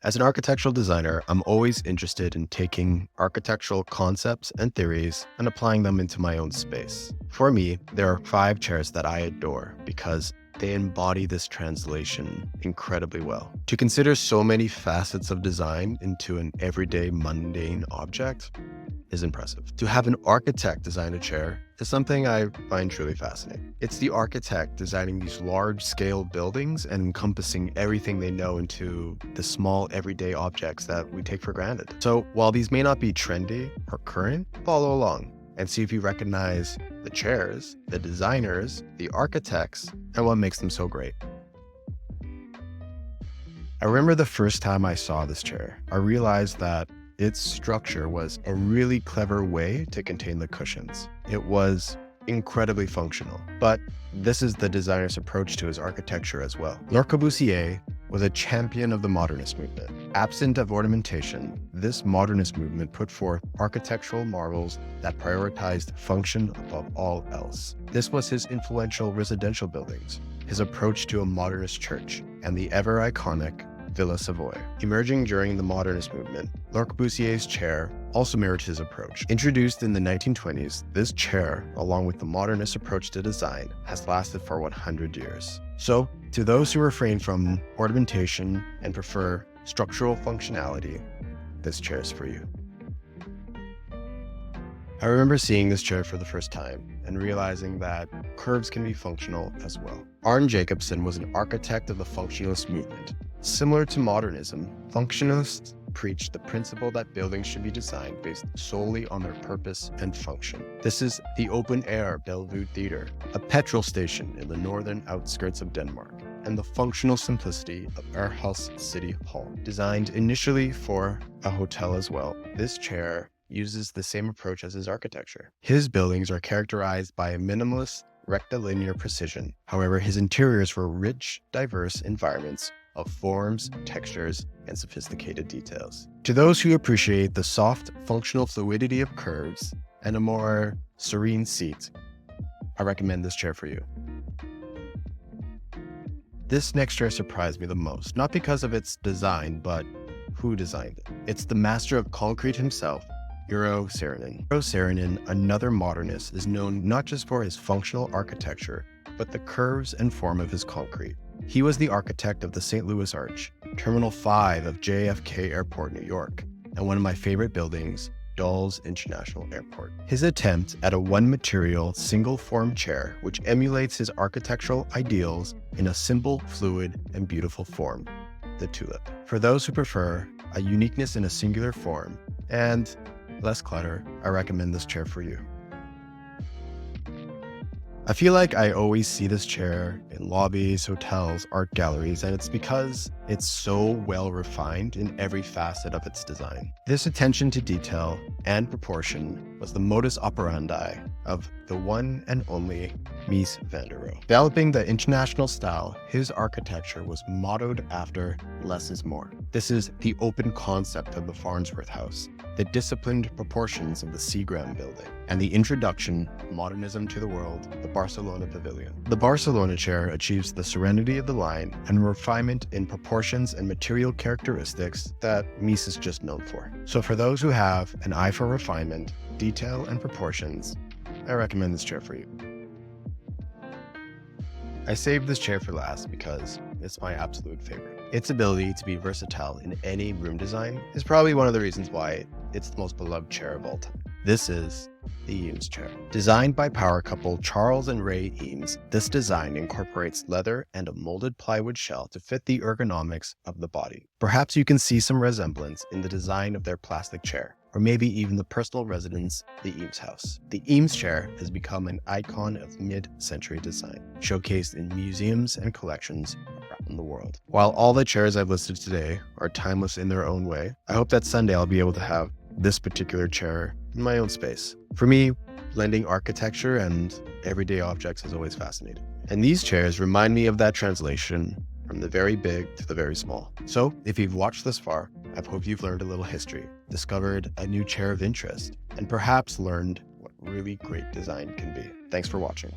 As an architectural designer, I'm always interested in taking architectural concepts and theories and applying them into my own space. For me, there are 5 chairs that I adore because they embody this translation incredibly well. To consider so many facets of design into an everyday mundane object is impressive. To have an architect design a chair is something I find truly fascinating. It's the architect designing these large-scale buildings and encompassing everything they know into the small everyday objects that we take for granted. So while these may not be trendy or current, follow along and see if you recognize the chairs, the designers, the architects, and what makes them so great. I remember the first time I saw this chair, I realized that its structure was a really clever way to contain the cushions. It was incredibly functional, but this is the designer's approach to his architecture as well. Le Corbusier was a champion of the modernist movement. Absent of ornamentation, this modernist movement put forth architectural marvels that prioritized function above all else. This was his influential residential buildings, his approach to a modernist church, and the ever-iconic Villa Savoy. Emerging during the modernist movement, Le Corbusier's chair also mirrored his approach. Introduced in the 1920s, this chair, along with the modernist approach to design, has lasted for 100 years. So, to those who refrain from ornamentation and prefer structural functionality, this chair is for you. I remember seeing this chair for the first time and realizing that curves can be functional as well. Arne Jacobsen was an architect of the functionalist movement. Similar to modernism, functionalists preached the principle that buildings should be designed based solely on their purpose and function. This is the open-air Bellevue Theatre, a petrol station in the northern outskirts of Denmark, and the functional simplicity of Aarhus City Hall. Designed initially for a hotel as well, this chair uses the same approach as his architecture. His buildings are characterized by a minimalist, rectilinear precision. However, his interiors were rich, diverse environments of forms, textures, and sophisticated details. To those who appreciate the soft, functional fluidity of curves and a more serene seat, I recommend this chair for you. This next chair surprised me the most, not because of its design, but who designed it. It's the master of concrete himself, Eero Saarinen. Eero Saarinen, another modernist, is known not just for his functional architecture, but the curves and form of his concrete. He was the architect of the St. Louis Arch, Terminal 5 of JFK Airport, New York, and one of my favorite buildings, Dulles International Airport. His attempt at a one-material, single-form chair which emulates his architectural ideals in a simple, fluid, and beautiful form, the Tulip. For those who prefer a uniqueness in a singular form and less clutter, I recommend this chair for you. I feel like I always see this chair in lobbies, hotels, art galleries, and it's because it's so well refined in every facet of its design. This attention to detail and proportion was the modus operandi of the one and only Mies van der Rohe. Developing the international style, his architecture was mottoed after less is more. This is the open concept of the Farnsworth House, the disciplined proportions of the Seagram building, and the introduction of modernism to the world, the Barcelona Pavilion. The Barcelona Chair achieves the serenity of the line and refinement in proportions and material characteristics that Mies is just known for. So for those who have an eye for refinement, detail, and proportions, I recommend this chair for you. I saved this chair for last because it's my absolute favorite. Its ability to be versatile in any room design is probably one of the reasons why it's the most beloved chair of all time. This is the Eames Chair. Designed by power couple Charles and Ray Eames, this design incorporates leather and a molded plywood shell to fit the ergonomics of the body. Perhaps you can see some resemblance in the design of their plastic chair, or maybe even the personal residence, the Eames house. The Eames Chair has become an icon of mid-century design, showcased in museums and collections around the world. While all the chairs I've listed today are timeless in their own way, I hope that someday I'll be able to have this particular chair in my own space. For me, blending architecture and everyday objects is always fascinating. And these chairs remind me of that translation from the very big to the very small. So if you've watched this far, I hope you've learned a little history, discovered a new chair of interest, and perhaps learned what really great design can be. Thanks for watching.